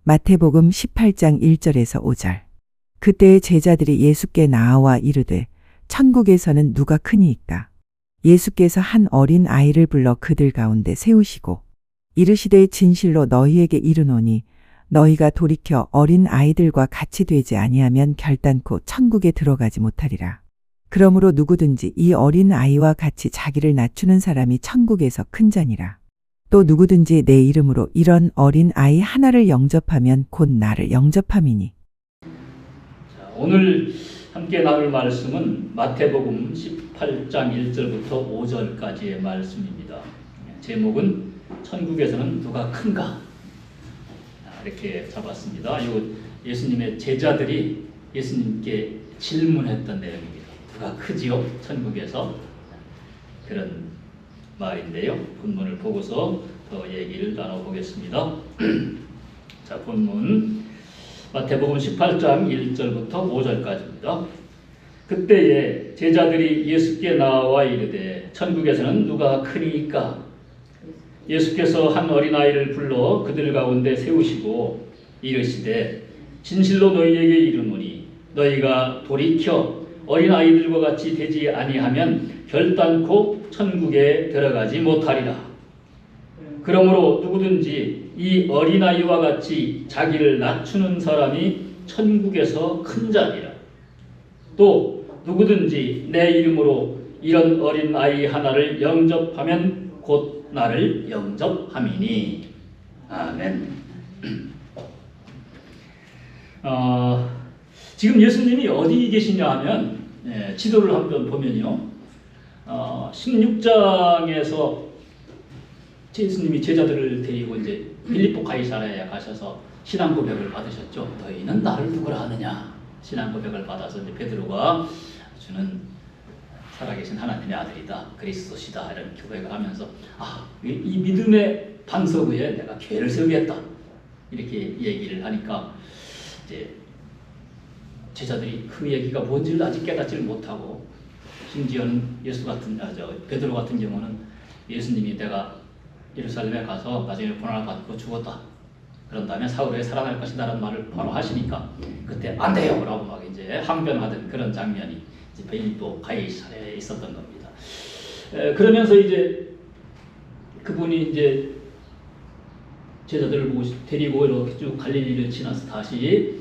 마태복음 18장 1절에서 5절. 그때 제자들이 예수께 나아와 이르되 천국에서는 누가 크니이까? 예수께서 한 어린 아이를 불러 그들 가운데 세우시고 이르시되 진실로 너희에게 이르노니 너희가 돌이켜 어린 아이들과 같이 되지 아니하면 결단코 천국에 들어가지 못하리라. 그러므로 누구든지 이 어린 아이와 같이 자기를 낮추는 사람이 천국에서 큰 자니라. 또 누구든지 내 이름으로 이런 어린 아이 하나를 영접하면 곧 나를 영접함이니. 오늘 함께 나눌 말씀은 마태복음 18장 1절부터 5절까지의 말씀입니다. 제목은 천국에서는 누가 큰가? 이렇게 잡았습니다. 이거 예수님의 제자들이 예수님께 질문했던 내용입니다. 누가 크지요? 천국에서? 그런 말인데요. 본문을 보고서 더 얘기를 나눠보겠습니다. 자, 본문 마태복음 18장 1절부터 5절까지입니다. 그때에 제자들이 예수께 나와 이르되 천국에서는 누가 크니까? 예수께서 한 어린아이를 불러 그들 가운데 세우시고 이르시되 진실로 너희에게 이르노니 너희가 돌이켜 어린아이들과 같이 되지 아니하면 결단코 천국에 들어가지 못하리라. 그러므로 누구든지 이 어린아이와 같이 자기를 낮추는 사람이 천국에서 큰 자니라. 또 누구든지 내 이름으로 이런 어린아이 하나를 영접하면 곧 나를 영접함이니. 아멘. 지금 예수님이 어디 계시냐 하면 지도를 한번 보면요. 16장에서 예수님이 제자들을 데리고 이제 빌립보 가이사랴에 가셔서 신앙 고백을 받으셨죠. 너희는 나를 누구라 하느냐? 신앙 고백을 받아서 이제 베드로가 주는 살아계신 하나님의 아들이다, 그리스도시다 이런 고백을 하면서 이 믿음의 반석 위에 내가 교회를 세우겠다 이렇게 얘기를 하니까 이제 제자들이 그 얘기가 뭔지를 아직 깨닫지를 못하고 심지어는 베드로 같은 경우는 예수님이 내가 예루살렘에 가서 나중에 고난을 받고 죽었다. 그런 다음에 사흘에 살아날 것이다라는 말을 바로 하시니까 그때 안 돼요! 라고 막 이제 항변하던 그런 장면이 이제 빌립보 가이사랴에 있었던 겁니다. 그러면서 이제 그분이 이제 제자들을 데리고 이렇게 쭉 갈릴리를 지나서 다시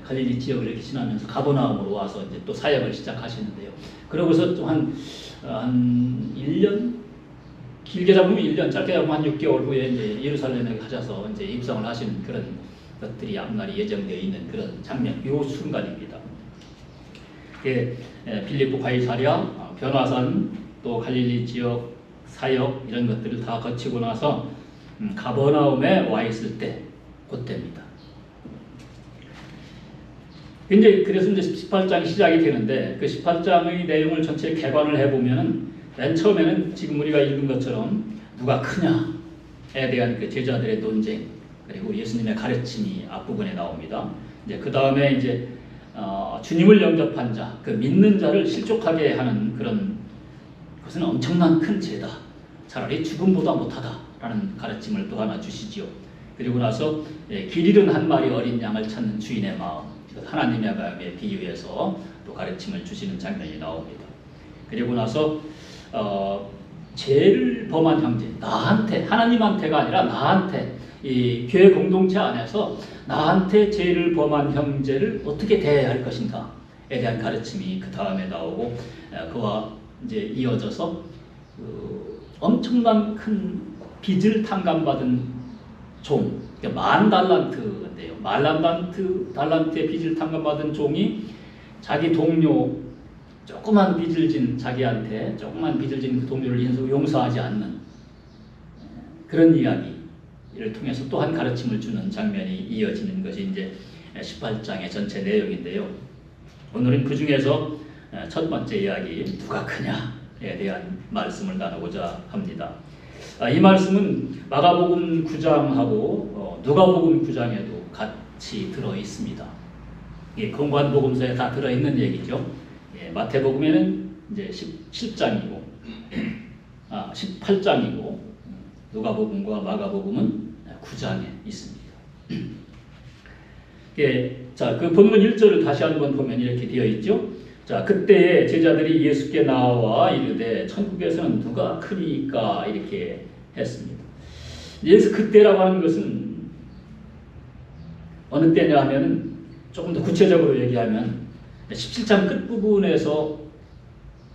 갈릴리 지역을 이렇게 지나면서 가버나움으로 와서 이제 또 사역을 시작하시는데요. 그러고서 또 한 1년? 길게 잡으면 1년, 짧게 잡으면 한 6개월 후에 이제 예루살렘에 가셔서 이제 입성을 하시는 그런 것들이 앞날이 예정되어 있는 그런 장면, 요 순간입니다. 빌립보 가이사랴, 변화산, 또 갈릴리 지역 사역 이런 것들을 다 거치고 나서 가버나움에 와 있을 때 그때입니다. 그래서 이제 18장이 시작이 되는데 그 18장의 내용을 전체 개관을 해보면은 맨 처음에는 지금 우리가 읽은 것처럼 누가 크냐에 대한 그 제자들의 논쟁 그리고 예수님의 가르침이 앞부분에 나옵니다. 이제 그 다음에 이제 주님을 영접한 자, 그 믿는 자를 실족하게 하는 그런 것은 엄청난 큰 죄다. 차라리 죽음보다 못하다라는 가르침을 또 하나 주시지요. 그리고 나서 길 잃은 한 마리 어린 양을 찾는 주인의 마음, 하나님의 마음에 비유해서 또 가르침을 주시는 장면이 나옵니다. 그리고 나서 죄를 범한 형제, 나한테, 하나님한테가 아니라 나한테, 이 교회 공동체 안에서 나한테 죄를 범한 형제를 어떻게 대해야 할 것인가에 대한 가르침이 그 다음에 나오고, 그와 이제 이어져서 엄청난 큰 빚을 탕감받은 종, 그러니까 10,000달란트인데요. 10,000달란트의 빚을 탕감받은 종이 자기 동료, 조그만 빚을 진 자기한테 조그만 빚을 진 그 동료를 용서하지 않는 그런 이야기를 통해서 또한 가르침을 주는 장면이 이어지는 것이 이제 18장의 전체 내용인데요. 오늘은 그 중에서 첫 번째 이야기 누가 크냐에 대한 말씀을 나누고자 합니다. 이 말씀은 마가복음 9장하고 누가복음 9장에도 같이 들어 있습니다. 공관복음서에 다 들어 있는 얘기죠. 마태복음에는 이제 17장이고 18장이고 누가복음과 마가복음은 9장에 있습니다. 자, 그 본문 1절을 다시 한번 보면 이렇게 되어 있죠. 자, 그때에 제자들이 예수께 나와 이르되 천국에서는 누가 크니까 이렇게 했습니다. 예수 그때라고 하는 것은 어느 때냐 하면 조금 더 구체적으로 얘기하면 17장 끝부분에서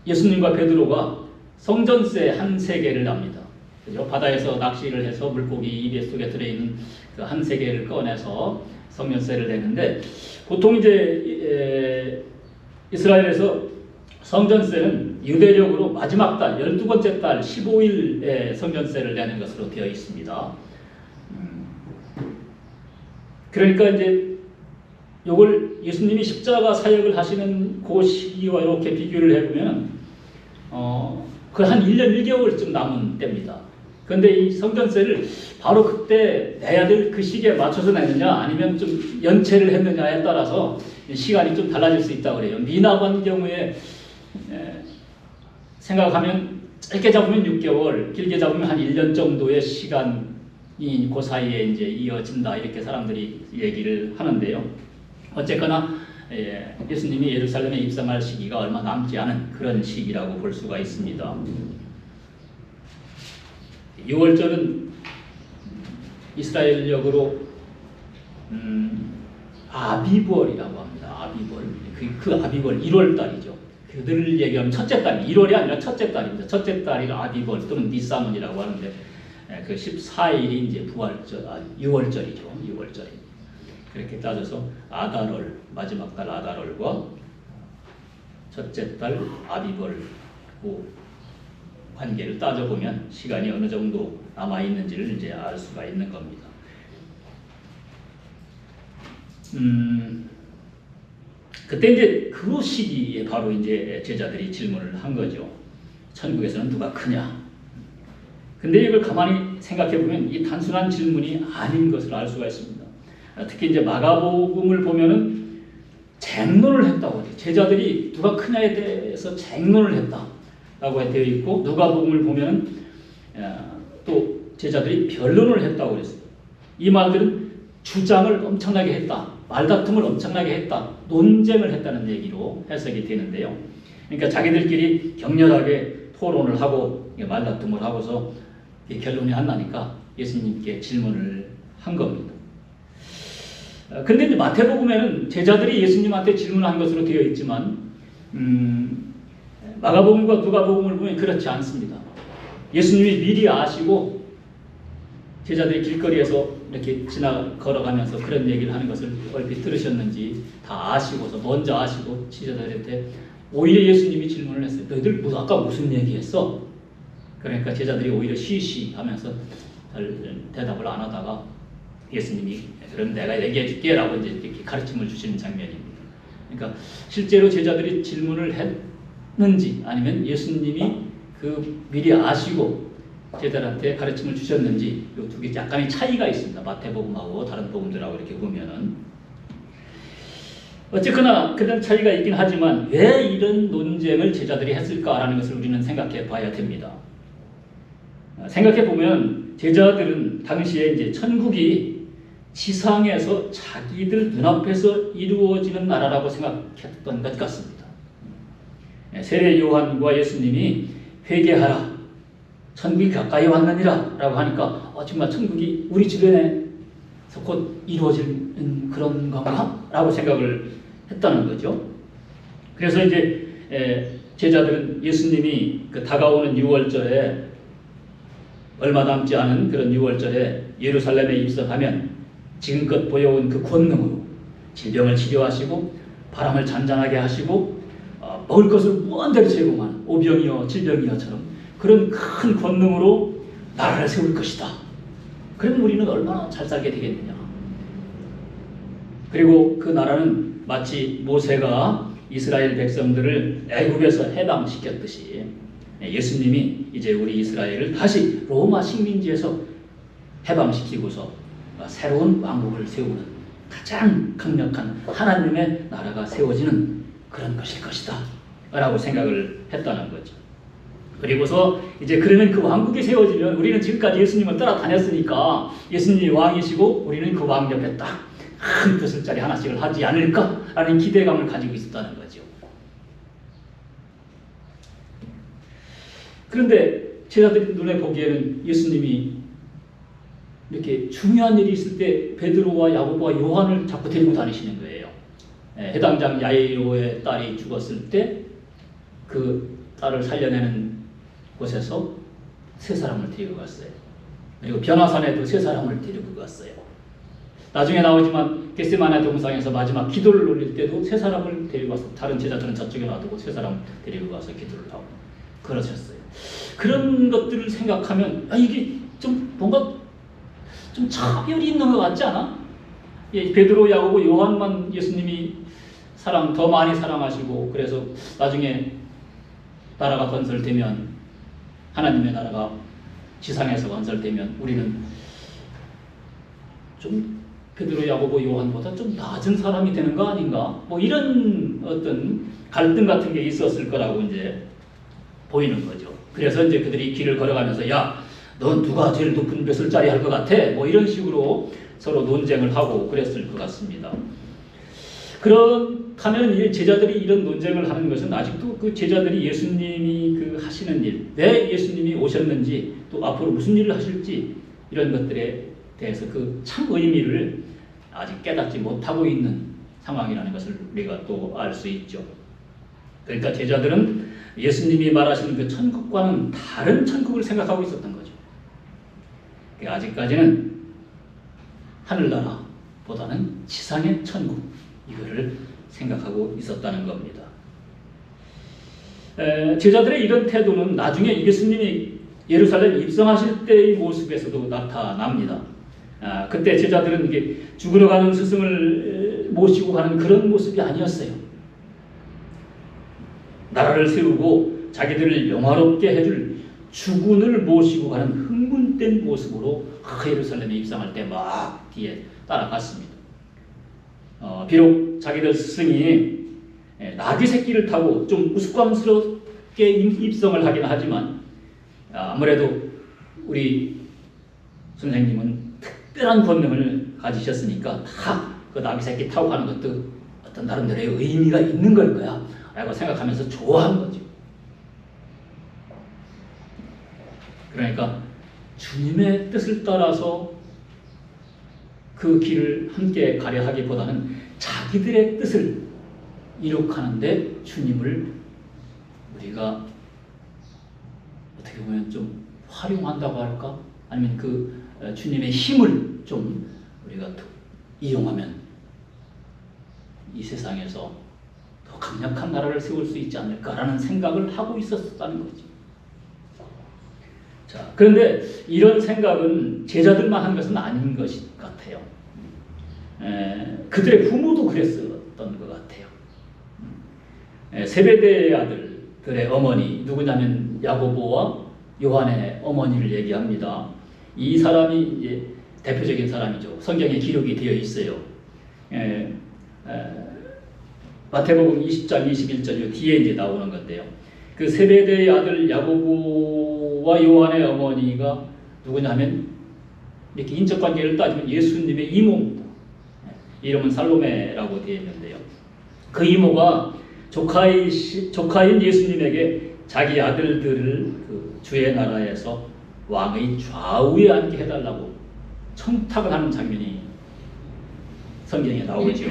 예수님과 베드로가 성전세 한 세겔을 납니다. 그죠? 바다에서 낚시를 해서 물고기 입에 속에 들어있는 그 한 세겔을 꺼내서 성전세를 내는데, 보통 이제 이스라엘에서 성전세는 유대적으로 마지막 달 12번째 달 15일에 성전세를 내는 것으로 되어 있습니다. 그러니까 이제 요걸 예수님이 십자가 사역을 하시는 그 시기와 이렇게 비교를 해보면 그 한 1년 1개월쯤 남은 때입니다. 그런데 이 성전세를 바로 그때 내야 될 그 시기에 맞춰서 내느냐 아니면 좀 연체를 했느냐에 따라서 시간이 좀 달라질 수 있다고 그래요. 미납한 경우에 생각하면 짧게 잡으면 6개월, 길게 잡으면 한 1년 정도의 시간이 그 사이에 이제 이어진다, 이렇게 사람들이 얘기를 하는데요. 어쨌거나 예수님이 예루살렘에 입성할 시기가 얼마 남지 않은 그런 시기라고 볼 수가 있습니다. 6월절은 이스라엘역으로 아비벌이라고 합니다. 아비벌. 그 아비벌 1월달이죠. 그들을 얘기하면 첫째 달이 1월이 아니라 첫째 달입니다. 첫째 달이 아비벌 또는 니사몬이라고 하는데 그 14일이 이제 부활절, 6월절이죠. 6월절입니다. 그렇게 따져서 아달월, 마지막 달 아달월과 첫째 달 아비벌 관계를 따져보면 시간이 어느 정도 남아있는지를 이제 알 수가 있는 겁니다. 그때 이제 그 시기에 바로 이제 제자들이 질문을 한 거죠. 천국에서는 누가 크냐? 근데 이걸 가만히 생각해 보면 이 단순한 질문이 아닌 것을 알 수가 있습니다. 특히 이제 마가복음을 보면은 쟁론을 했다고 해요. 제자들이 누가 크냐에 대해서 쟁론을 했다라고 되어 있고, 누가복음을 보면은 또 제자들이 변론을 했다고 그랬어요. 이 말들은 주장을 엄청나게 했다, 말다툼을 엄청나게 했다, 논쟁을 했다는 얘기로 해석이 되는데요. 그러니까 자기들끼리 격렬하게 토론을 하고 말다툼을 하고서 결론이 안 나니까 예수님께 질문을 한 겁니다. 근데 이제 마태복음에는 제자들이 예수님한테 질문한 것으로 되어 있지만 마가복음과 누가복음을 보면 그렇지 않습니다. 예수님이 미리 아시고 제자들이 길거리에서 이렇게 걸어가면서 그런 얘기를 하는 것을 얼핏 들으셨는지 다 아시고서 먼저 아시고 제자들한테 오히려 예수님이 질문을 했어요. 너희들 아까 무슨 얘기했어? 그러니까 제자들이 오히려 쉬쉬 하면서 대답을 안 하다가 예수님이 그럼 내가 얘기해 줄게 라고 이제 이렇게 가르침을 주시는 장면입니다. 그러니까 실제로 제자들이 질문을 했는지 아니면 예수님이 그 미리 아시고 제자들한테 가르침을 주셨는지 이 두 개 약간의 차이가 있습니다. 마태복음하고 다른 복음들하고 이렇게 보면은 어쨌거나 그런 차이가 있긴 하지만 왜 이런 논쟁을 제자들이 했을까라는 것을 우리는 생각해 봐야 됩니다. 생각해 보면 제자들은 당시에 이제 천국이 지상에서 자기들 눈앞에서 이루어지는 나라라고 생각했던 것 같습니다. 세례 요한과 예수님이 회개하라, 천국이 가까이 왔느니라 라고 하니까 정말 천국이 우리 주변에서 곧 이루어지는 그런 건가? 라고 생각을 했다는 거죠. 그래서 이제 제자들은 예수님이 그 다가오는 6월절에 얼마 남지 않은 그런 6월절에 예루살렘에 입성하면 지금껏 보여온 그 권능으로 질병을 치료하시고 바람을 잔잔하게 하시고 먹을 것을 무한대로 제공하는 오병이어 질병이어처럼 그런 큰 권능으로 나라를 세울 것이다. 그럼 우리는 얼마나 잘 살게 되겠느냐. 그리고 그 나라는 마치 모세가 이스라엘 백성들을 애굽에서 해방시켰듯이 예수님이 이제 우리 이스라엘을 다시 로마 식민지에서 해방시키고서 새로운 왕국을 세우는 가장 강력한 하나님의 나라가 세워지는 그런 것일 것이다 라고 생각을 했다는 거죠. 그리고서 이제 그러면 그 왕국이 세워지면 우리는 지금까지 예수님을 따라다녔으니까 예수님이 왕이시고 우리는 그 왕 옆에 딱 큰 벼슬자리 하나씩을 하지 않을까라는 기대감을 가지고 있었다는 거죠. 그런데 제자들이 눈에 보기에는 예수님이 이렇게 중요한 일이 있을 때 베드로와 야고보와 요한을 자꾸 데리고 다니시는 거예요. 해당장 야이로의 딸이 죽었을 때 그 딸을 살려내는 곳에서 세 사람을 데리고 갔어요. 그리고 변화산에도 세 사람을 데리고 갔어요. 나중에 나오지만 겟세마네 동상에서 마지막 기도를 올릴 때도 세 사람을 데리고 와서 다른 제자들은 저쪽에 놔두고 세 사람 데리고 가서 기도를 하고 그러셨어요. 그런 것들을 생각하면 이게 좀 뭔가 좀 차별이 있는 것 같지 않아? 베드로, 야고보, 요한만 예수님이 더 많이 사랑하시고 그래서 나중에 나라가 건설되면 하나님의 나라가 지상에서 건설되면 우리는 좀 베드로, 야고보, 요한보다 좀 낮은 사람이 되는 거 아닌가? 뭐 이런 어떤 갈등 같은 게 있었을 거라고 이제 보이는 거죠. 그래서 이제 그들이 길을 걸어가면서 야, 넌 누가 제일 높은 벼슬자리 할 것 같아? 뭐 이런 식으로 서로 논쟁을 하고 그랬을 것 같습니다. 그렇다면 이 제자들이 이런 논쟁을 하는 것은 아직도 그 제자들이 예수님이 그 하시는 일, 왜 예수님이 오셨는지 또 앞으로 무슨 일을 하실지 이런 것들에 대해서 그 참 의미를 아직 깨닫지 못하고 있는 상황이라는 것을 우리가 또 알 수 있죠. 그러니까 제자들은 예수님이 말하시는 그 천국과는 다른 천국을 생각하고 있었던 거죠. 아직까지는 하늘나라보다는 지상의 천국 이거를 생각하고 있었다는 겁니다. 제자들의 이런 태도는 나중에 예수님이 예루살렘에 입성하실 때의 모습에서도 나타납니다. 그때 제자들은 이게 죽으러 가는 스승을 모시고 가는 그런 모습이 아니었어요. 나라를 세우고 자기들을 영화롭게 해줄 주군을 모시고 가는 흥분된 모습으로 예루살렘에 입성할 때 막 뒤에 따라갔습니다. 비록 자기들 스승이 나귀 새끼를 타고 좀 우스꽝스럽게 입성을 하긴 하지만 아무래도 우리 선생님은 특별한 권능을 가지셨으니까 다 그 나귀 새끼 타고 가는 것도 어떤 나름대로의 의미가 있는 걸 거야 라고 생각하면서 좋아한 거죠. 그러니까 주님의 뜻을 따라서 그 길을 함께 가려 하기보다는 자기들의 뜻을 이룩하는데 주님을 우리가 어떻게 보면 좀 활용한다고 할까? 아니면 그 주님의 힘을 좀 우리가 이용하면 이 세상에서 더 강력한 나라를 세울 수 있지 않을까라는 생각을 하고 있었다는 거죠. 자, 그런데 이런 생각은 제자들만 한 것은 아닌 것 같아요. 그들의 부모도 그랬었던 것 같아요. 세베대의 아들들의 어머니 누구냐면 야고보와 요한의 어머니를 얘기합니다. 이 사람이 이제 대표적인 사람이죠. 성경에 기록이 되어 있어요. 마태복음 20장 21절 뒤에 이제 나오는 건데요. 그 세베대의 아들 야고보와 요한의 어머니가 누구냐면 이렇게 인적 관계를 따지면 예수님의 이모입니다. 이름은 살로메라고 되어 있는데요. 그 이모가 조카인 예수님에게 자기 아들들을 그 주의 나라에서 왕의 좌우에 앉게 해달라고 청탁을 하는 장면이 성경에 나오죠.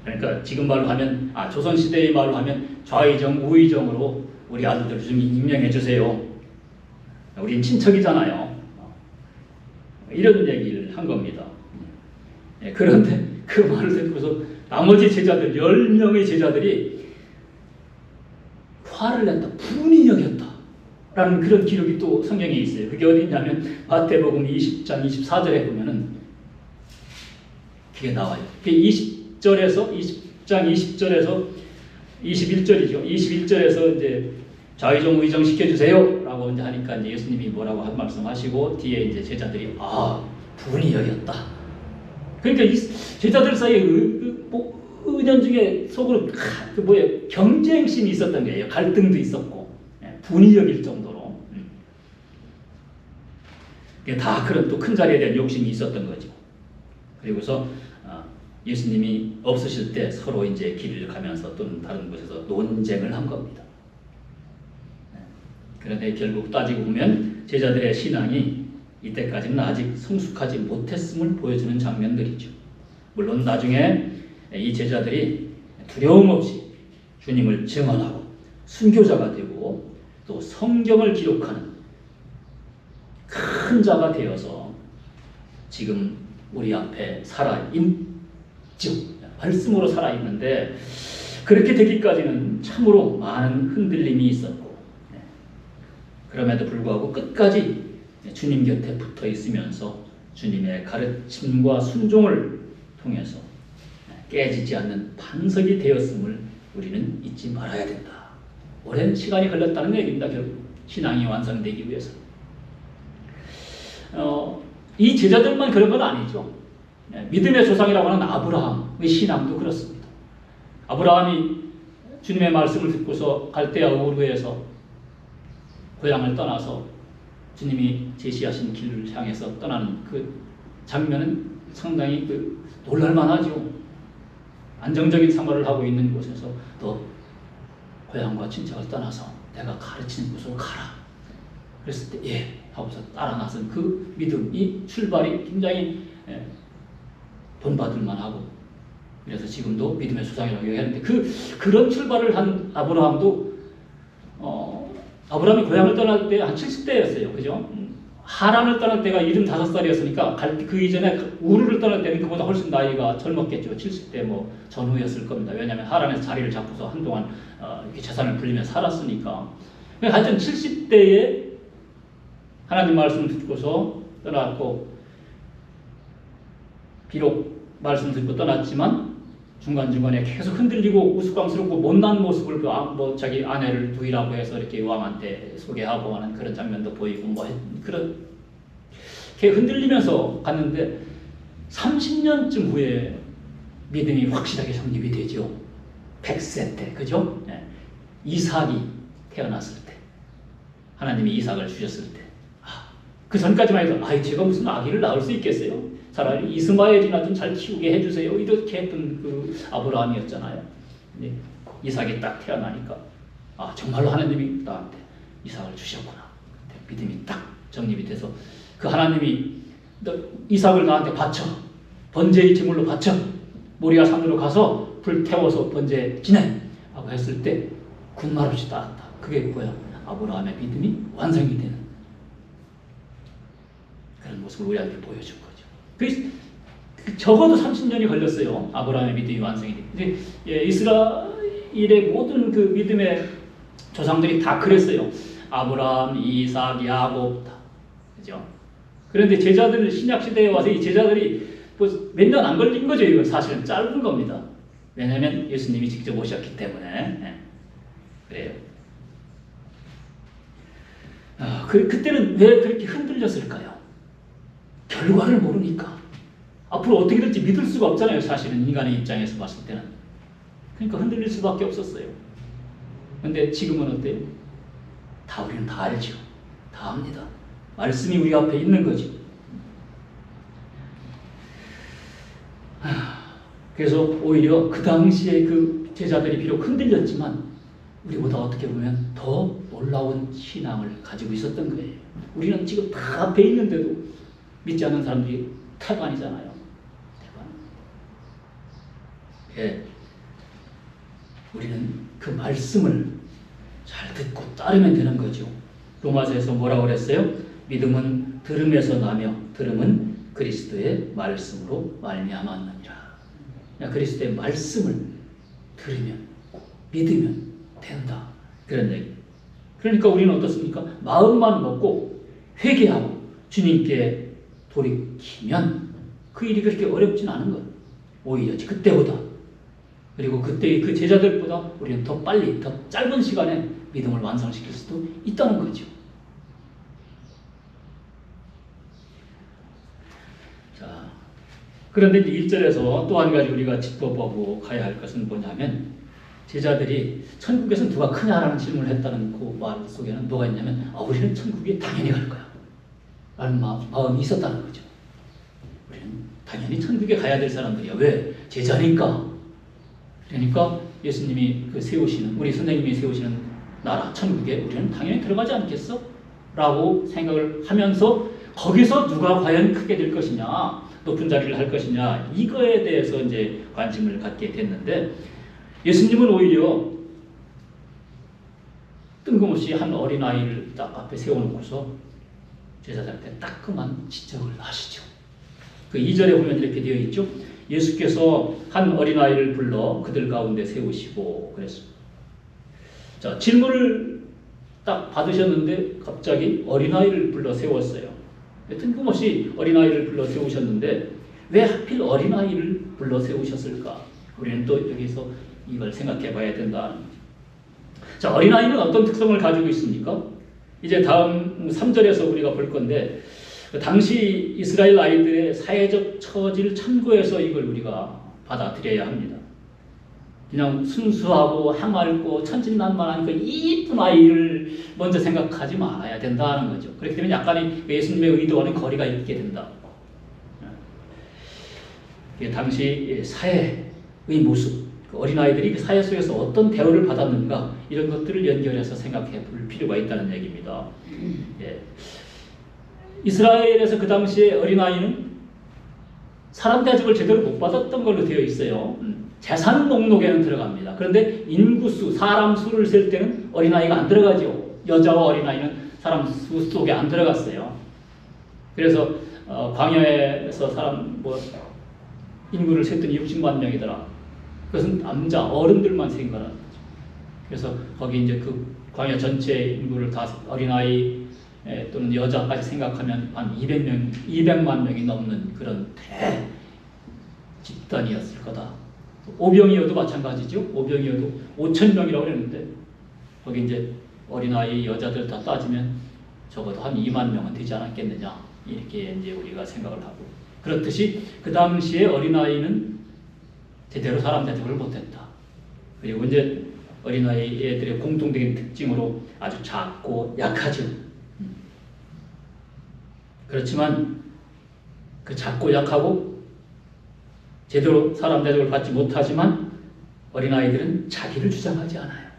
그러니까 지금 말로 하면 조선시대의 말로 하면 좌의정 우의정으로 우리 아들들을 좀 임명해 주세요. 우린 친척이잖아요. 이런 얘기를 한 겁니다. 그런데 그 말을 듣고서 나머지 제자들 10명의 제자들이 화를 냈다. 분이 여겼다. 라는 그런 기록이 또 성경에 있어요. 그게 어디냐면 마태복음 20장 24절에 보면은 그게 나와요. 그게 20장 20절에서 21절이죠. 21절에서 이제 좌의정 우의정 시켜주세요 라고 이제 하니까 이제 예수님이 뭐라고 한 말씀하시고 뒤에 이제 제자들이 분이 여겼다. 그러니까 이 제자들 사이에 은연중에 속으로 경쟁심이 있었던 거예요. 갈등도 있었고 분이 여길 정도로 다 그런 또 큰 자리에 대한 욕심이 있었던 거죠. 그리고서 예수님이 없으실 때 서로 이제 길을 가면서 또는 다른 곳에서 논쟁을 한 겁니다. 그런데 결국 따지고 보면 제자들의 신앙이 이때까지는 아직 성숙하지 못했음을 보여주는 장면들이죠. 물론 나중에 이 제자들이 두려움 없이 주님을 증언하고 순교자가 되고 또 성경을 기록하는 큰 자가 되어서 지금 우리 앞에 살아있죠. 말씀으로 살아있는데 그렇게 되기까지는 참으로 많은 흔들림이 있었고 그럼에도 불구하고 끝까지 주님 곁에 붙어 있으면서 주님의 가르침과 순종을 통해서 깨지지 않는 반석이 되었음을 우리는 잊지 말아야 된다. 오랜 시간이 걸렸다는 얘기입니다. 결국 신앙이 완성되기 위해서. 이 제자들만 그런 건 아니죠. 믿음의 조상이라고 하는 아브라함의 신앙도 그렇습니다. 아브라함이 주님의 말씀을 듣고서 갈대아 우르에서 고향을 떠나서 주님이 제시하신 길을 향해서 떠나는 그 장면은 상당히 놀랄만하죠. 안정적인 생활을 하고 있는 곳에서 또 고향과 친척을 떠나서 내가 가르치는 곳으로 가라. 그랬을 때 예 하고서 따라 나선 그 믿음이 출발이 굉장히 본받을 만하고 그래서 지금도 믿음의 조상이라고 얘기하는데 그런 출발을 한 아브라함도 아브라함이 고향을 떠날 때 한 70대였어요. 그죠? 하란을 떠날 때가 75살이었으니까 그 이전에 우르를 떠날 때는 그보다 훨씬 나이가 젊었겠죠. 70대 뭐 전후였을 겁니다. 왜냐하면 하란에서 자리를 잡고서 한동안 이렇게 재산을 불리면서 살았으니까. 하여튼 70대에 하나님 말씀을 듣고서 떠났고 비록 말씀 듣고 떠났지만 중간중간에 계속 흔들리고 우스꽝스럽고 못난 모습을 자기 아내를 두이라고 해서 이렇게 왕한테 소개하고 하는 그런 장면도 보이고 그렇게 흔들리면서 갔는데 30년쯤 후에 믿음이 확실하게 성립이 되죠. 100세 때, 그죠? 이삭이 태어났을 때 하나님이 이삭을 주셨을 때 그 전까지만 해도 제가 무슨 아기를 낳을 수 있겠어요? 차라리 이스마엘이나 좀 잘 키우게 해주세요. 이렇게 했던 그 아브라함이었잖아요. 이삭이 딱 태어나니까 정말로 하나님이 나한테 이삭을 주셨구나. 믿음이 딱 정립이 돼서 그 하나님이 너 이삭을 나한테 바쳐. 번제의 제물로 바쳐. 모리아 산으로 가서 불 태워서 번제 지내. 하고 했을 때 군말 없이 따랐다. 그게 뭐야? 아브라함의 믿음이 완성이 되는 그런 모습을 우리한테 보여준 거죠. 적어도 30년이 걸렸어요. 아브라함의 믿음이 완성이 돼. 이스라엘의 모든 그 믿음의 조상들이 다 그랬어요. 아브라함, 이삭, 야곱 다. 그죠? 그런데 제자들 신약 시대에 와서 이 제자들이 몇 년 안 걸린 거죠. 이건 사실은 짧은 겁니다. 왜냐하면 예수님이 직접 오셨기 때문에. 그래요. 그때는 왜 그렇게 흔들렸을까요? 결과를 모르니까. 앞으로 어떻게 될지 믿을 수가 없잖아요. 사실은 인간의 입장에서 봤을 때는. 그러니까 흔들릴 수밖에 없었어요. 근데 지금은 어때요? 우리는 다 알죠. 다 압니다. 말씀이 우리 앞에 있는 거지. 그래서 오히려 그 당시에 그 제자들이 비록 흔들렸지만 우리보다 어떻게 보면 더 놀라운 신앙을 가지고 있었던 거예요. 우리는 지금 다 앞에 있는데도 믿지 않는 사람들이 태반이잖아요. 태반. 우리는 그 말씀을 잘 듣고 따르면 되는 거죠. 로마서에서 뭐라고 그랬어요? 믿음은 들음에서 나며 들음은 그리스도의 말씀으로 말미암았느니라. 그리스도의 말씀을 들으면 믿으면 된다. 그런 얘기. 그러니까 우리는 어떻습니까? 마음만 먹고 회개하고 주님께 돌이키면 그 일이 그렇게 어렵진 않은 것. 오히려 그때보다 그리고 그때 그 제자들보다 우리는 더 빨리 더 짧은 시간에 믿음을 완성시킬 수도 있다는 거죠. 자, 그런데 이제 1절에서 또 한 가지 우리가 짚어보고 가야 할 것은 뭐냐면 제자들이 천국에서 누가 크냐라는 질문을 했다는 그 말 속에는 뭐가 있냐면 우리는 천국에 당연히 갈 거야 라는 마음이 있었다는 거죠. 우리는 당연히 천국에 가야 될 사람들이야. 왜? 제자니까. 그러니까 예수님이 세우시는, 우리 선생님이 세우시는 나라 천국에 우리는 당연히 들어가지 않겠어? 라고 생각을 하면서 거기서 누가 과연 크게 될 것이냐, 높은 자리를 할 것이냐, 이거에 대해서 이제 관심을 갖게 됐는데, 예수님은 오히려 뜬금없이 한 어린아이를 딱 앞에 세워놓고서 제자들한테 따끔한 지적을 하시죠. 그 2절에 보면 이렇게 되어 있죠. 예수께서 한 어린아이를 불러 그들 가운데 세우시고 그랬습니다. 자, 질문을 딱 받으셨는데 갑자기 어린아이를 불러 세웠어요. 뜬금없이 어린아이를 불러 세우셨는데 왜 하필 어린아이를 불러 세우셨을까? 우리는 또 여기서 이걸 생각해 봐야 된다는 거죠. 자, 어린아이는 어떤 특성을 가지고 있습니까? 이제 다음 3절에서 우리가 볼 건데, 당시 이스라엘 아이들의 사회적 처지를 참고해서 이걸 우리가 받아들여야 합니다. 그냥 순수하고 항맑고 천진난만한 그 이쁜 아이를 먼저 생각하지 말아야 된다는 거죠. 그렇기 때문에 약간의 예수님의 의도와는 거리가 있게 된다. 당시 사회의 모습, 어린아이들이 사회 속에서 어떤 대우를 받았는가, 이런 것들을 연결해서 생각해 볼 필요가 있다는 얘기입니다. 예. 이스라엘에서 그 당시에 어린아이는 사람 대접을 제대로 못 받았던 걸로 되어 있어요. 재산 목록에는 들어갑니다. 그런데 인구수, 사람 수를 셀 때는 어린아이가 안 들어가죠. 여자와 어린아이는 사람 수 속에 안 들어갔어요. 그래서 광야에서 사람 인구를 셌더니 60만 명이더라. 그것은 남자 어른들만 센 거라는 거죠. 그래서 거기 이제 그 광야 전체 인구를 다 어린아이 또는 여자까지 생각하면 한 200만 명이 넘는 그런 대 집단이었을 거다. 오병이어도 마찬가지죠. 오병이어도 5천 명이라고 그랬는데 거기 이제 어린아이 여자들 다 따지면 적어도 한 2만 명은 되지 않았겠느냐, 이렇게 이제 우리가 생각을 하고, 그렇듯이 그 당시에 어린아이는 제대로 사람 대접을 못했다. 그리고 이제 어린아이 애들의 공통적인 특징으로 아주 작고 약하죠. 그렇지만 그 작고 약하고 제대로 사람 대접을 받지 못하지만 어린아이들은 자기를 주장하지 않아요.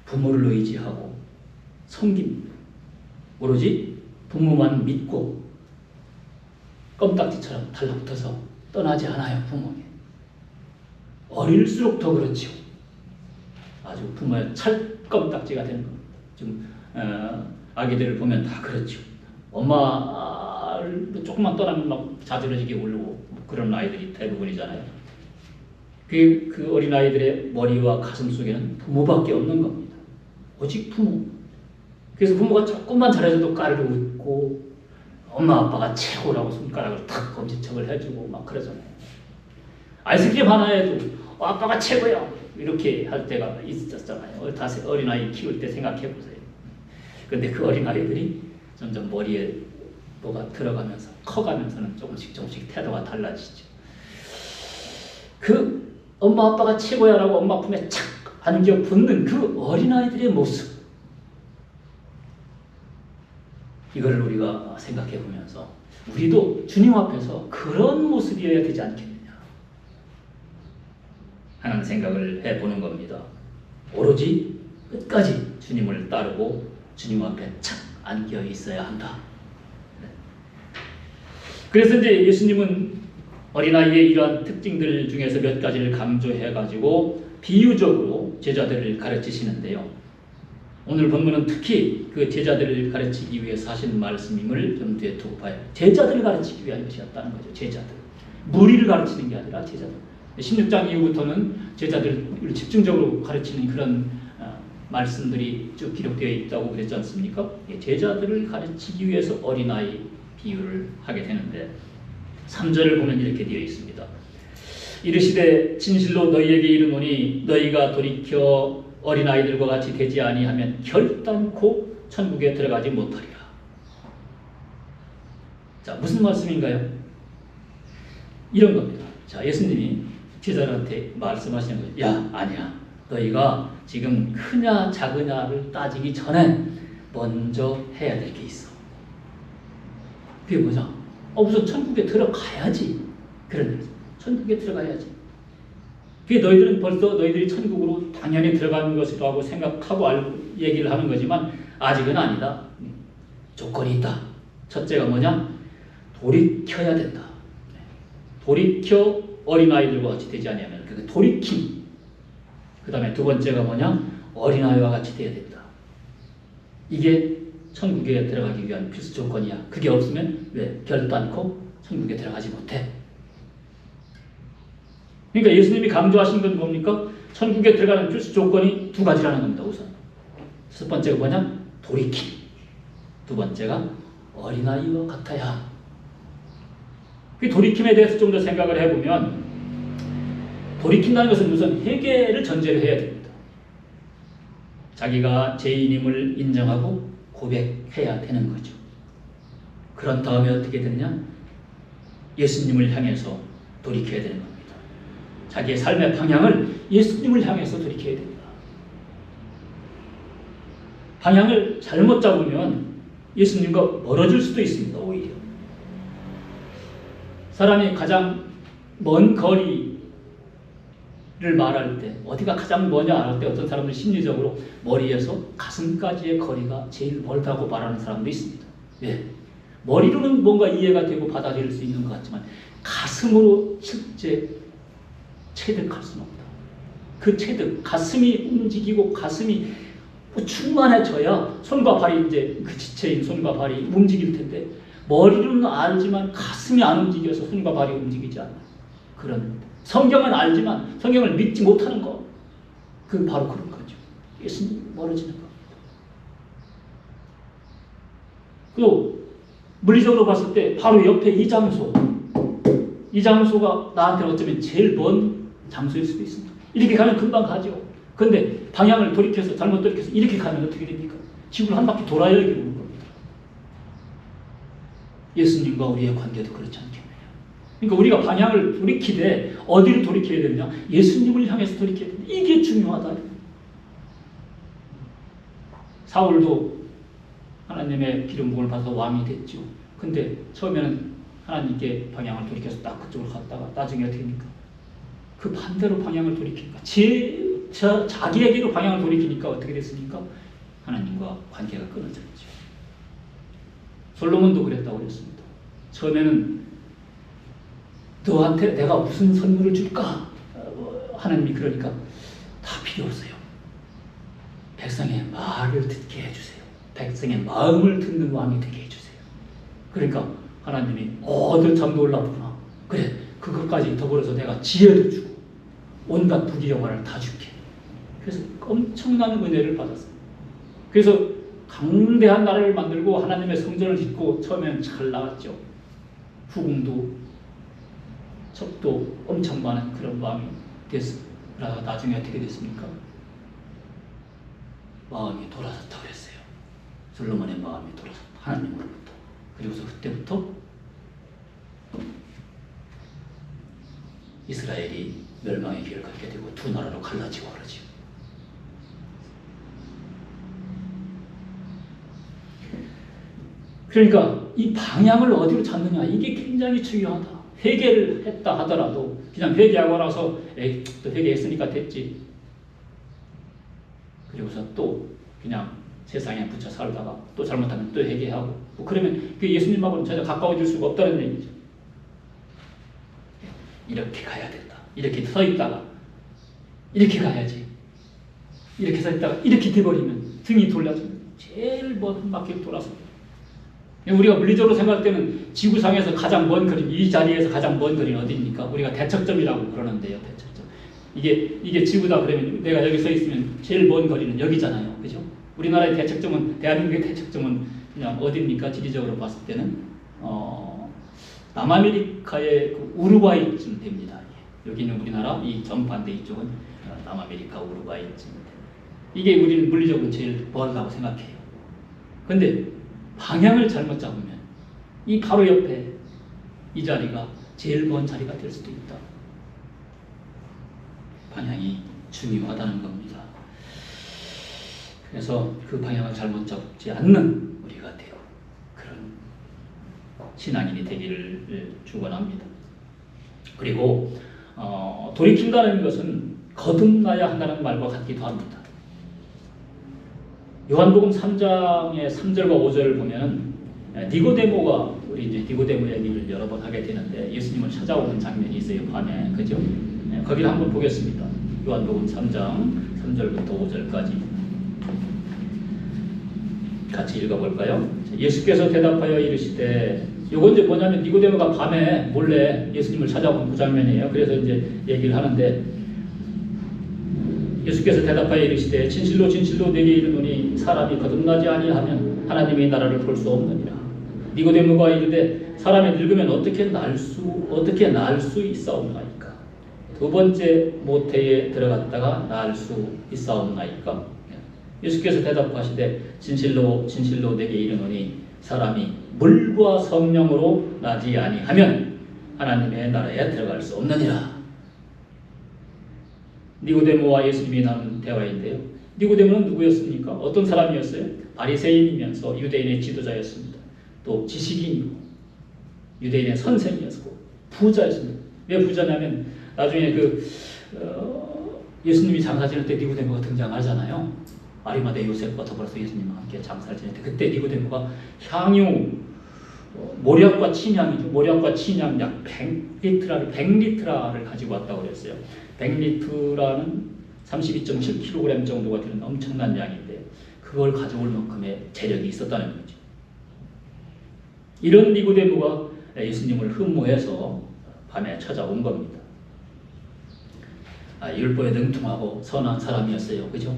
부모를 의지하고 섬깁니다. 오로지 부모만 믿고 껌딱지처럼 달라붙어서 떠나지 않아요. 부모에. 어릴수록 더 그렇죠. 아주 부모의 찰껌딱지가 되는 겁니다. 지금 아기들을 보면 다 그렇죠. 엄마를 조금만 떠나면 막 자지러지게 울고 그런 아이들이 대부분이잖아요. 그 어린아이들의 머리와 가슴 속에는 부모밖에 없는 겁니다. 오직 부모. 그래서 부모가 조금만 잘해줘도 까르르 웃고 엄마 아빠가 최고라고 손가락을 탁 엄지척을 해주고 막 그러잖아요. 아이스크림 하나에도 아빠가 최고야 이렇게 할 때가 있었잖아요. 다시 어린아이 키울 때 생각해보세요. 근데 그 어린아이들이 점점 머리에 뭐가 들어가면서 커가면서는 조금씩 태도가 달라지죠. 그 엄마 아빠가 최고야라고 엄마 품에 착 안겨 붙는 그 어린아이들의 모습, 이거를 우리가 생각해 보면서 우리도 주님 앞에서 그런 모습이어야 되지 않겠느냐 하는 생각을 해보는 겁니다. 오로지 끝까지 주님을 따르고 주님 앞에 착 안겨 있어야 한다. 그래서 이제 예수님은 어린아이의 이러한 특징들 중에서 몇 가지를 강조해가지고 비유적으로 제자들을 가르치시는데요. 오늘 본문은 특히 그 제자들을 가르치기 위해서 하신 말씀임을 좀 뒤에 두고 봐요. 제자들을 가르치기 위한 것이었다는 거죠. 제자들. 무리를 가르치는 게 아니라 제자들. 16장 이후부터는 제자들을 집중적으로 가르치는 그런 말씀들이 쭉 기록되어 있다고 그랬지 않습니까? 제자들을 가르치기 위해서 어린아이 비유를 하게 되는데 3절을 보면 이렇게 되어 있습니다. 이르시되 진실로 너희에게 이르노니 너희가 돌이켜 어린아이들과 같이 되지 아니하면 결단코 천국에 들어가지 못하리라. 자, 무슨 말씀인가요? 이런 겁니다. 자, 예수님이 제자들한테 말씀하시는 거예요. 야, 아니야. 너희가 지금 크냐 작으냐를 따지기 전에 먼저 해야 될 게 있어. 그게 뭐죠? 우선 천국에 들어가야지. 그런 얘기죠. 천국에 들어가야지. 그게 너희들은 벌써 너희들이 천국으로 당연히 들어가는 것이라고 하고 생각하고 알고 얘기를 하는 거지만 아직은 아니다. 조건이 있다. 첫째가 뭐냐? 돌이켜야 된다. 돌이켜 어린아이들과 같이 되지 않으면 그 돌이킴. 그 다음에 두 번째가 뭐냐? 어린아이와 같이 되어야 된다. 이게 천국에 들어가기 위한 필수 조건이야. 그게 없으면 왜? 결단코 천국에 들어가지 못해. 그러니까 예수님이 강조하신 건 뭡니까? 천국에 들어가는 필수 조건이 두 가지라는 겁니다. 우선 첫 번째가 뭐냐? 돌이킴. 두 번째가 어린아이와 같아야. 그 돌이킴에 대해서 좀 더 생각을 해보면 돌이킨다는 것은 우선 회개를 전제로 해야 됩니다. 자기가 죄인임을 인정하고 고백해야 되는 거죠. 그런 다음에 어떻게 되느냐? 예수님을 향해서 돌이켜야 되는 겁니다. 자기의 삶의 방향을 예수님을 향해서 돌이켜야 됩니다. 방향을 잘못 잡으면 예수님과 멀어질 수도 있습니다. 오히려 사람이 가장 먼 거리를 말할 때 어디가 가장 뭐냐 할 때 어떤 사람들 심리적으로 머리에서 가슴까지의 거리가 제일 멀다고 말하는 사람도 있습니다. 예. 머리로는 뭔가 이해가 되고 받아들일 수 있는 것 같지만 가슴으로 실제 체득할 수는 없다. 그 체득, 가슴이 움직이고 가슴이 충만해져야 손과 발이 이제 그 지체인 손과 발이 움직일 텐데 머리로는 알지만 가슴이 안 움직여서 손과 발이 움직이지 않아요. 그런 성경은 알지만 성경을 믿지 못하는 거, 그 바로 그런 거죠. 예수님 멀어지는 겁니다. 또 물리적으로 봤을 때 바로 옆에 이 장소가 나한테 어쩌면 제일 먼 장소일 수도 있습니다. 이렇게 가면 금방 가죠. 그런데 방향을 돌이켜서 잘못 돌이켜서 이렇게 가면 어떻게 됩니까? 지구를 한 바퀴 돌아야 여기 오는 겁니다. 예수님과 우리의 관계도 그렇지 않겠느냐. 그러니까 우리가 방향을 돌이키되 어디를 돌이켜야 되느냐? 예수님을 향해서 돌이켜야 된다. 이게 중요하다. 사울도 하나님의 기름 부음을 받아서 왕이 됐죠. 근데 처음에는 하나님께 방향을 돌이켜서 딱 그쪽으로 갔다가 나중에 어떻게 됩니까? 그 반대로 방향을 돌이키니까 자기에게로 방향을 돌이키니까 어떻게 됐습니까? 하나님과 관계가 끊어졌죠. 솔로몬도 그랬다고 그랬습니다. 처음에는 너한테 내가 무슨 선물을 줄까? 하나님이 그러니까 다 필요 없어요. 백성의 말을 듣게 해주세요. 백성의 마음을 듣는 왕이 되게 해주세요. 그러니까 하나님이 너 참 놀랍구나. 그래, 그것까지 더불어서 내가 지혜도 주고 온갖 부귀영화를 다 줄게. 그래서 엄청난 은혜를 받았어요. 그래서 강대한 나라를 만들고 하나님의 성전을 짓고 처음에는 잘 나갔죠. 후궁도 첩도 엄청 많은 그런 왕이 됐어요. 그러다가 나중에 어떻게 됐습니까? 마음이 돌아섰다고 그랬어요. 솔로몬의 마음이 돌아섰다. 하나님으로부터. 그리고서 그때부터 이스라엘이 멸망의 길을 걷게 되고 두 나라로 갈라지고 그러죠. 그러니까 이 방향을 어디로 찾느냐 이게 굉장히 중요하다. 회개를 했다 하더라도 그냥 회개하고 나서 또 회개했으니까 됐지. 그리고서 또 그냥 세상에 붙여 살다가 또 잘못하면 또 회개하고 그러면 그 예수님하고는 전혀 가까워질 수가 없다는 얘기죠. 이렇게 가야 된다. 이렇게 서 있다가 이렇게 가야지. 이렇게 서 있다가 이렇게 돼버리면 등이 돌려지면 제일 먼 바퀴를 돌아서 우리가 물리적으로 생각할 때는 지구상에서 가장 먼 거리, 이 자리에서 가장 먼 거리는 어디입니까? 우리가 대척점이라고 그러는데요. 대척점. 이게 지구다 그러면 내가 여기 서 있으면 제일 먼 거리는 여기잖아요. 그죠? 우리나라의 대척점은, 대한민국의 대척점은 그냥 어디입니까? 지리적으로 봤을 때는 남아메리카의 그 우루과이쯤 됩니다. 여기는 우리나라, 이 정반대 이쪽은 남아메리카 우루과이쯤 됩니다. 이게 우리는 물리적으로 제일 먼다고 생각해요. 근데 방향을 잘못 잡으면 이 바로 옆에 이 자리가 제일 먼 자리가 될 수도 있다. 방향이 중요하다는 겁니다. 그래서 그 방향을 잘못 잡지 않는 우리가 되고 그런 신앙인이 되기를 축원합니다. 그리고 돌이킨다는 것은 거듭나야 한다는 말과 같기도 합니다. 요한복음 3장의 3절과 5절을 보면 니고데모가 우리 이제 니고데모 얘기를 여러 번 하게 되는데 예수님을 찾아오는 장면이 있어요. 밤에 그죠? 거기를 한번 보겠습니다. 요한복음 3장 3절부터 5절까지 같이 읽어볼까요? 예수께서 대답하여 이르시되 요건 이제 뭐냐면 니고데모가 밤에 몰래 예수님을 찾아온 그 장면이에요. 그래서 이제 얘기를 하는데 예수께서 대답하여 이르시되 진실로 진실로 내게 이르노니 사람이 거듭나지 아니하면 하나님의 나라를 볼 수 없느니라. 니고데모가 이르되 사람이 늙으면 어떻게 날 수 있사옵나이까. 두 번째 모태에 들어갔다가 날 수 있사옵나이까. 예수께서 대답하시되 진실로 진실로 내게 이르노니 사람이 물과 성령으로 나지 아니하면 하나님의 나라에 들어갈 수 없느니라. 니고데모와 예수님이 나눈 대화인데요. 니고데모는 누구였습니까? 어떤 사람이었어요? 바리새인이면서 유대인의 지도자였습니다. 또 지식인이고 유대인의 선생이었고 부자였습니다. 왜 부자냐면 나중에 예수님이 장사 지낼 때 니고데모가 등장하잖아요. 아리마대 요셉과 더불어서 예수님과 함께 장사를 지낼 때 그때 니고데모가 향유 모략과 친향이죠. 모략과 친향 약 100리트라를 가지고 왔다고 그랬어요. 100리트라는 32.7kg 정도가 되는 엄청난 양인데 그걸 가져올 만큼의 재력이 있었다는 거죠. 이런 니고데모가 예수님을 흠모해서 밤에 찾아온 겁니다. 율법에 능통하고 선한 사람이었어요. 그죠?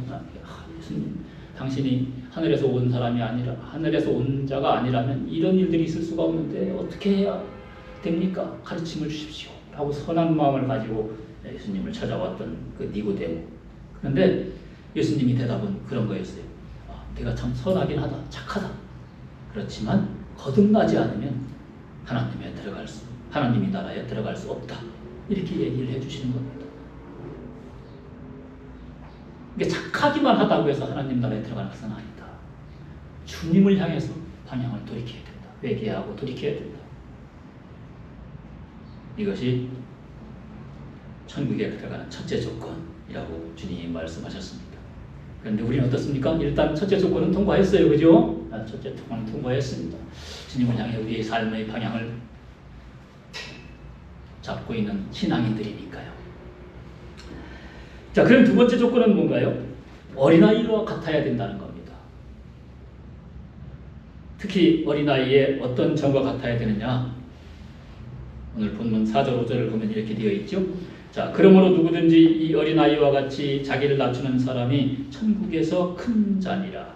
예수님, 당신이 하늘에서 온 사람이 아니라 하늘에서 온 자가 아니라면 이런 일들이 있을 수가 없는데 어떻게 해야 됩니까? 가르침을 주십시오. 라고 선한 마음을 가지고 예수님을 찾아왔던 그 니고데모. 그런데 예수님이 대답은 그런 거였어요. 내가 참 선하긴 하다, 착하다. 그렇지만 거듭나지 않으면 하나님의 나라에 들어갈 수 없다. 이렇게 얘기를 해주시는 겁니다. 이게 착하기만 하다고 해서 하나님 나라에 들어가는 것은 아니다. 주님을 향해서 방향을 돌이켜야 된다. 회개하고 돌이켜야 된다. 이것이 천국에 들어가는 첫째 조건이라고 주님이 말씀하셨습니다. 그런데 우리는 어떻습니까? 일단 첫째 조건은 통과했어요. 그죠? 첫째 조건은 통과했습니다. 주님을 향해 우리의 삶의 방향을 잡고 있는 신앙인들이니까요. 자, 그럼 두 번째 조건은 뭔가요? 어린아이와 같아야 된다는 겁니다. 특히 어린아이의 어떤 점과 같아야 되느냐? 오늘 본문 4절 5절을 보면 이렇게 되어 있죠. 자, 그러므로 누구든지 이 어린아이와 같이 자기를 낮추는 사람이 천국에서 큰 자니라.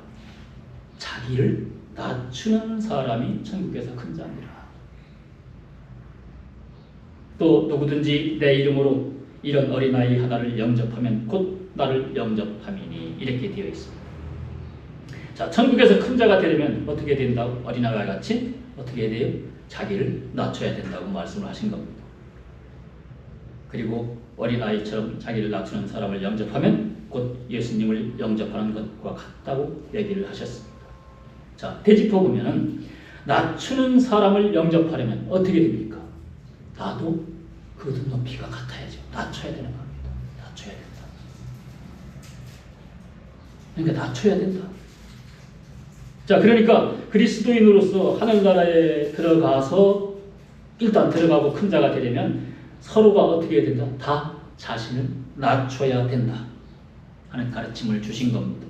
자기를 낮추는 사람이 천국에서 큰 자니라. 또 누구든지 내 이름으로 이런 어린아이 하나를 영접하면 곧 나를 영접함이니. 이렇게 되어 있습니다. 자, 천국에서 큰 자가 되려면 어떻게 된다고? 어린아이와 같이 어떻게 해야 돼요? 자기를 낮춰야 된다고 말씀을 하신 겁니다. 그리고 어린아이처럼 자기를 낮추는 사람을 영접하면 곧 예수님을 영접하는 것과 같다고 얘기를 하셨습니다. 자, 되짚어 보면은 낮추는 사람을 영접하려면 어떻게 됩니까? 나도 그 높이가 같아야죠. 낮춰야 되는 겁니다. 낮춰야 된다. 그러니까 낮춰야 된다. 자, 그러니까 그리스도인으로서 하늘나라에 들어가서 일단 들어가고 큰 자가 되려면 서로가 어떻게 해야 된다? 다 자신을 낮춰야 된다 하는 가르침을 주신 겁니다.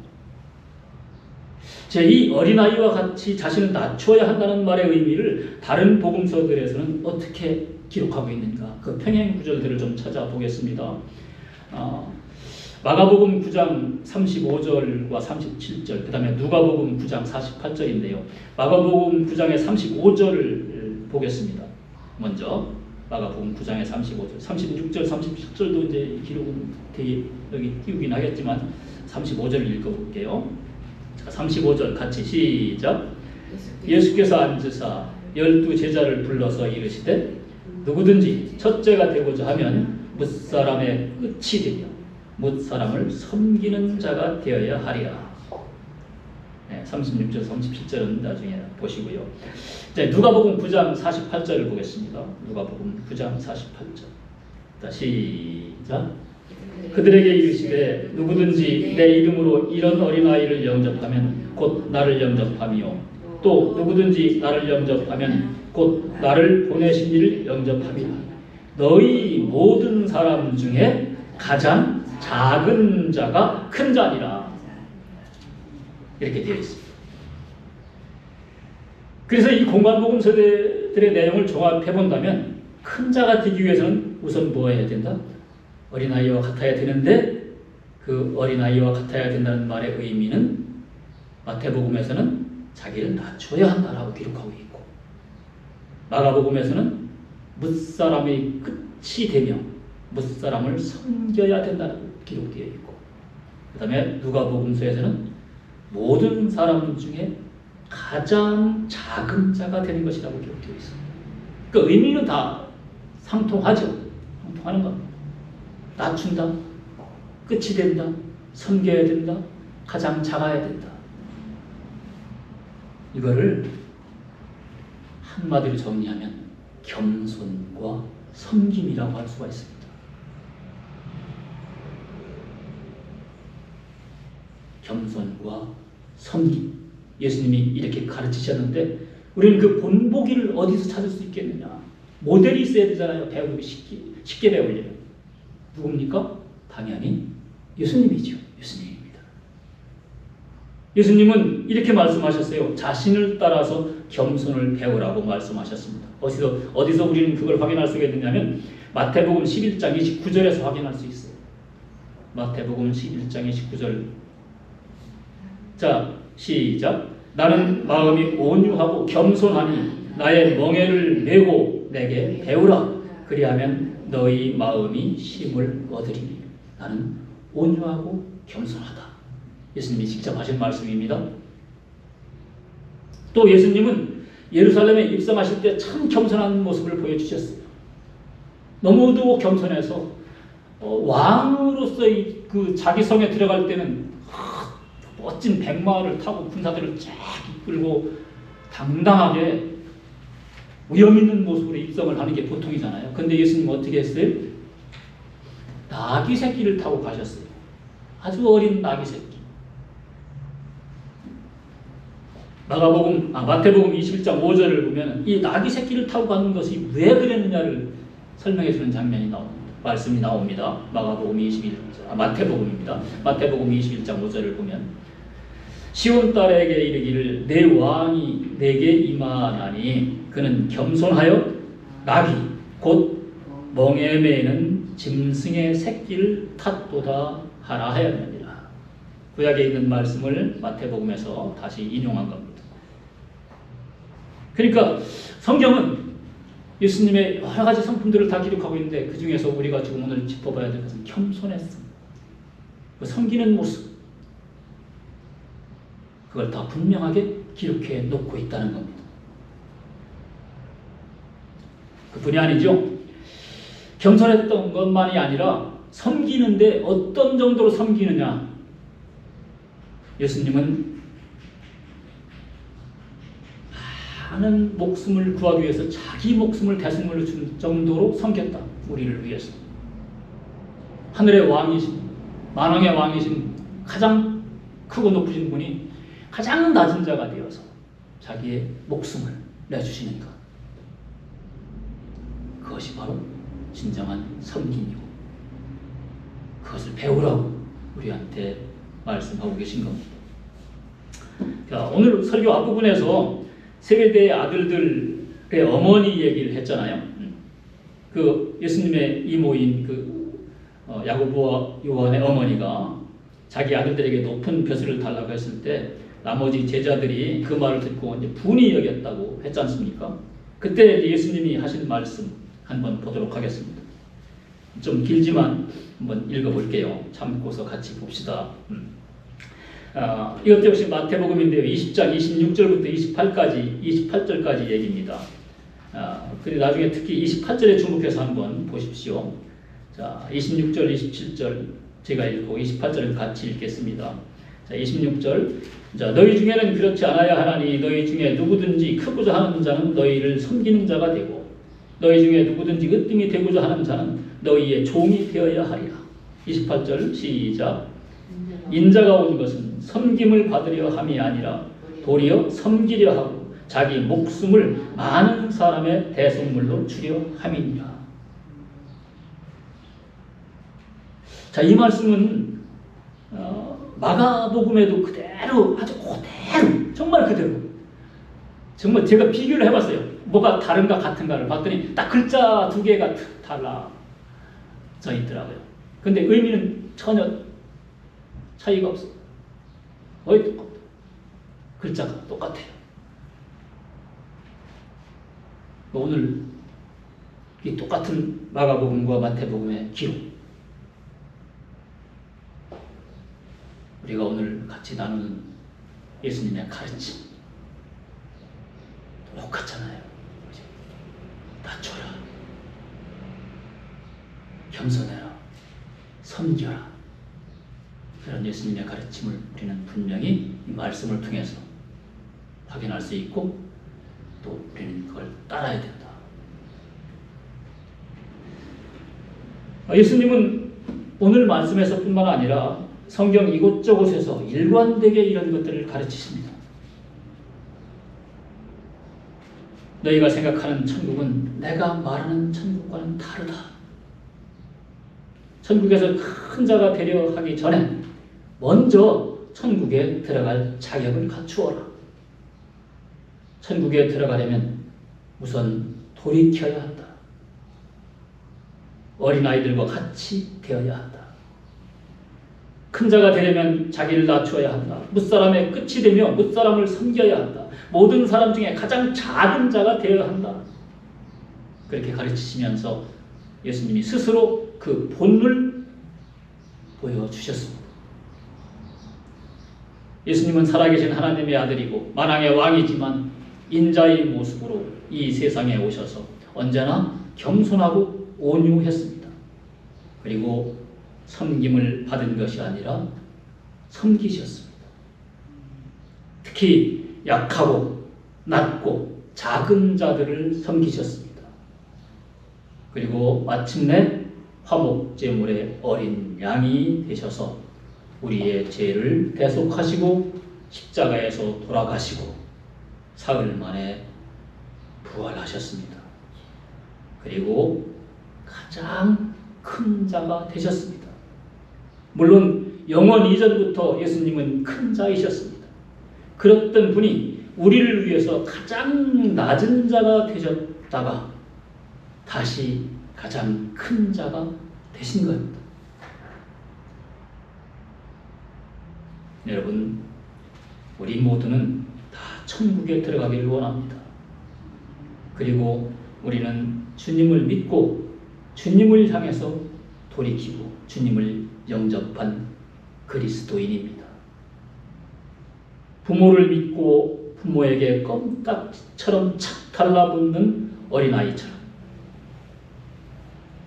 이 어린아이와 같이 자신을 낮춰야 한다는 말의 의미를 다른 복음서들에서는 어떻게 기록하고 있는가? 그 평행 구절들을 좀 찾아보겠습니다. 마가복음 9장 35절과 37절, 그 다음에 누가복음 9장 48절인데요. 마가복음 9장의 35절을 보겠습니다. 먼저 마가복음 9장의 35절, 36절, 37절도 이제 기록은 되게 여기 띄우긴 하겠지만 35절을 읽어볼게요. 자, 35절 같이 시작. 예수께서 앉으사 12 제자를 불러서 이르시되 누구든지 첫째가 되고자 하면 뭇사람의 끝이 되며 뭇사람을 섬기는 자가 되어야 하리라. 36절, 37절은 나중에 보시고요. 자, 누가복음 9장 48절을 보겠습니다. 누가복음 9장 48절. 시작. 그들에게 이르시되 누구든지 내 이름으로 이런 어린아이를 영접하면 곧 나를 영접하며 또 누구든지 나를 영접하면 곧 나를 보내신 이를 영접함이라. 너희 모든 사람 중에 가장 작은 자가 큰 자니라. 이렇게 되어 있습니다. 그래서 이 공관복음서들의 내용을 종합해 본다면 큰 자가 되기 위해서는 우선 뭐 해야 된다? 어린아이와 같아야 되는데 그 어린아이와 같아야 된다는 말의 의미는 마태복음에서는 자기를 낮춰야 한다라고 기록하고 있고 마가복음에서는 뭇사람의 끝이 되며 뭇사람을 섬겨야 된다고 기록되어 있고 그 다음에 누가복음서에서는 모든 사람 중에 가장 작은 자가 되는 것이라고 기록되어 있습니다. 그 의미는 다 상통하죠. 상통하는 겁니다. 낮춘다, 끝이 된다, 섬겨야 된다, 가장 작아야 된다. 이거를 한마디로 정리하면 겸손과 섬김이라고 할 수가 있습니다. 겸손과 섬김. 예수님이 이렇게 가르치셨는데 우리는 그 본보기를 어디서 찾을 수 있겠느냐. 모델이 있어야 되잖아요. 배우기 쉽게 배우려면. 누굽니까? 당연히 예수님이죠. 예수님입니다. 예수님은 이렇게 말씀하셨어요. 자신을 따라서 겸손을 배우라고 말씀하셨습니다. 어디서 우리는 그걸 확인할 수가 있느냐면 마태복음 11장 29절에서 확인할 수 있어요. 마태복음 11장 29절. 자, 시작. 나는 마음이 온유하고 겸손하니 나의 멍에를 메고 내게 배우라. 그리하면 너희 마음이 쉼을 얻으리니. 나는 온유하고 겸손하다. 예수님이 직접 하신 말씀입니다. 또 예수님은 예루살렘에 입성하실 때 참 겸손한 모습을 보여주셨어요. 너무도 겸손해서 왕으로서의 그 자기 성에 들어갈 때는 멋진 백마를 타고 군사들을 쫙 이끌고 당당하게 위험 있는 모습으로 입성을 하는 게 보통이잖아요. 근데 예수님은 어떻게 했어요? 나귀 새끼를 타고 가셨어요. 아주 어린 나귀 새끼. 마태복음 21장 5절을 보면 이 나귀 새끼를 타고 가는 것이 왜 그랬느냐를 설명해 주는 장면이 나옵니다. 말씀이 나옵니다. 마태복음입니다. 마태복음 21장 5절을 보면 시온 딸에게 이르기를 내 왕이 내게 임하나니 그는 겸손하여 나귀 곧 멍에 매는 짐승의 새끼를 탔도다 하라 하였느니라. 구약에 있는 말씀을 마태복음에서 다시 인용한 겁니다. 그러니까 성경은 예수님의 여러 가지 성품들을 다 기록하고 있는데 그 중에서 우리가 지금 오늘 짚어봐야 될 것은 겸손했음, 그 섬기는 모습, 그걸 다 분명하게 기록해 놓고 있다는 겁니다. 그뿐이 아니죠. 겸손했던 것만이 아니라 섬기는데 어떤 정도로 섬기느냐. 예수님은 많은 목숨을 구하기 위해서 자기 목숨을 대속물로 줄 정도로 섬겼다. 우리를 위해서. 하늘의 왕이신, 만왕의 왕이신 가장 크고 높으신 분이 가장 낮은 자가 되어서 자기의 목숨을 내주시는 것. 그것이 바로 진정한 섬김이고 그것을 배우라고 우리한테 말씀하고 계신 겁니다. 자, 오늘 설교 앞부분에서 세베대의 아들들의 어머니 얘기를 했잖아요. 그 예수님의 이모인 야고보와 요한의 어머니가 자기 아들들에게 높은 벼슬을 달라고 했을 때 나머지 제자들이 그 말을 듣고 이제 분이 여겼다고 했지 않습니까? 그때 예수님이 하신 말씀 한번 보도록 하겠습니다. 좀 길지만 한번 읽어볼게요. 참고서 같이 봅시다. 이것도 역시 마태복음인데요. 20장 26절부터 28절까지 얘기입니다. 그리고 나중에 특히 28절에 주목해서 한번 보십시오. 자, 26절, 27절 제가 읽고 28절을 같이 읽겠습니다. 자, 자, 26절. 자, 너희 중에는 그렇지 않아야 하나니 너희 중에 누구든지 크고자 하는 자는 너희를 섬기는 자가 되고 너희 중에 누구든지 으뜸이 되고자 하는 자는 너희의 종이 되어야 하리라. 28절 시작. 인자가 온 것은 섬김을 받으려 함이 아니라 도리어 섬기려 하고 자기 목숨을 많은 사람의 대속물로 주려 함이니라. 자, 이 말씀은 마가복음에도 그대로, 아주 그대로, 정말 그대로, 정말 제가 비교를 해봤어요. 뭐가 다른가 같은가를 봤더니 딱 글자 두 개가 달라져 있더라고요. 근데 의미는 전혀 차이가 없어요. 거의 똑같아요. 글자가 똑같아요. 오늘 이 똑같은 마가복음과 마태복음의 기록, 우리가 오늘 같이 나누는 예수님의 가르침 똑같잖아요. 낮춰라, 겸손해라, 섬겨라. 그런 예수님의 가르침을 우리는 분명히 이 말씀을 통해서 확인할 수 있고 또 우리는 그걸 따라야 된다. 예수님은 오늘 말씀에서 뿐만 아니라 성경 이곳저곳에서 일관되게 이런 것들을 가르치십니다. 너희가 생각하는 천국은 내가 말하는 천국과는 다르다. 천국에서 큰 자가 되려 하기 전에 먼저 천국에 들어갈 자격을 갖추어라. 천국에 들어가려면 우선 돌이켜야 한다. 어린아이들과 같이 되어야 한다. 큰 자가 되려면 자기를 낮추어야 한다. 뭇사람의 끝이 되며 뭇사람을 섬겨야 한다. 모든 사람 중에 가장 작은 자가 되어야 한다. 그렇게 가르치시면서 예수님이 스스로 그 본을 보여주셨습니다. 예수님은 살아계신 하나님의 아들이고 만왕의 왕이지만 인자의 모습으로 이 세상에 오셔서 언제나 겸손하고 온유했습니다. 그리고 섬김을 받은 것이 아니라 섬기셨습니다. 특히 약하고 낮고 작은 자들을 섬기셨습니다. 그리고 마침내 화목제물의 어린 양이 되셔서 우리의 죄를 대속하시고 십자가에서 돌아가시고 사흘 만에 부활하셨습니다. 그리고 가장 큰 자가 되셨습니다. 물론 영원 이전부터 예수님은 큰 자이셨습니다. 그랬던 분이 우리를 위해서 가장 낮은 자가 되셨다가 다시 가장 큰 자가 되신 겁니다. 여러분, 우리 모두는 다 천국에 들어가기를 원합니다. 그리고 우리는 주님을 믿고 주님을 향해서 돌이키고 주님을 영접한 그리스도인입니다. 부모를 믿고 부모에게 껌딱지처럼 착 달라붙는 어린아이처럼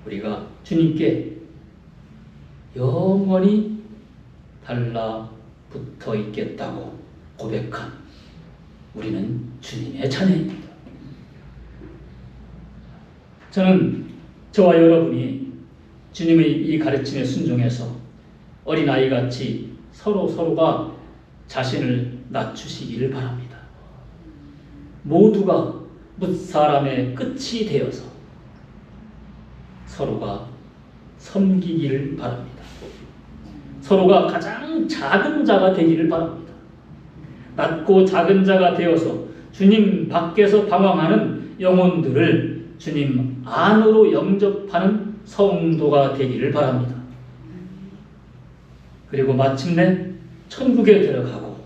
우리가 주님께 영원히 달라붙어 있겠다고 고백한 우리는 주님의 자녀입니다. 저는 저와 여러분이 주님의 이 가르침에 순종해서 어린아이같이 서로가 자신을 낮추시기를 바랍니다. 모두가 뭇사람의 끝이 되어서 서로가 섬기기를 바랍니다. 서로가 가장 작은 자가 되기를 바랍니다. 낮고 작은 자가 되어서 주님 밖에서 방황하는 영혼들을 주님 안으로 영접하는 성도가 되기를 바랍니다. 그리고 마침내 천국에 들어가고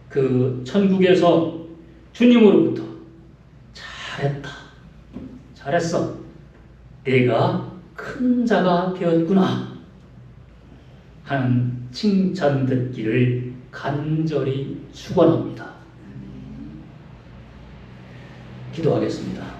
그 천국에서 주님으로부터 잘했어, 내가 큰 자가 되었구나 하는 칭찬 듣기를 간절히 축원합니다. 기도하겠습니다.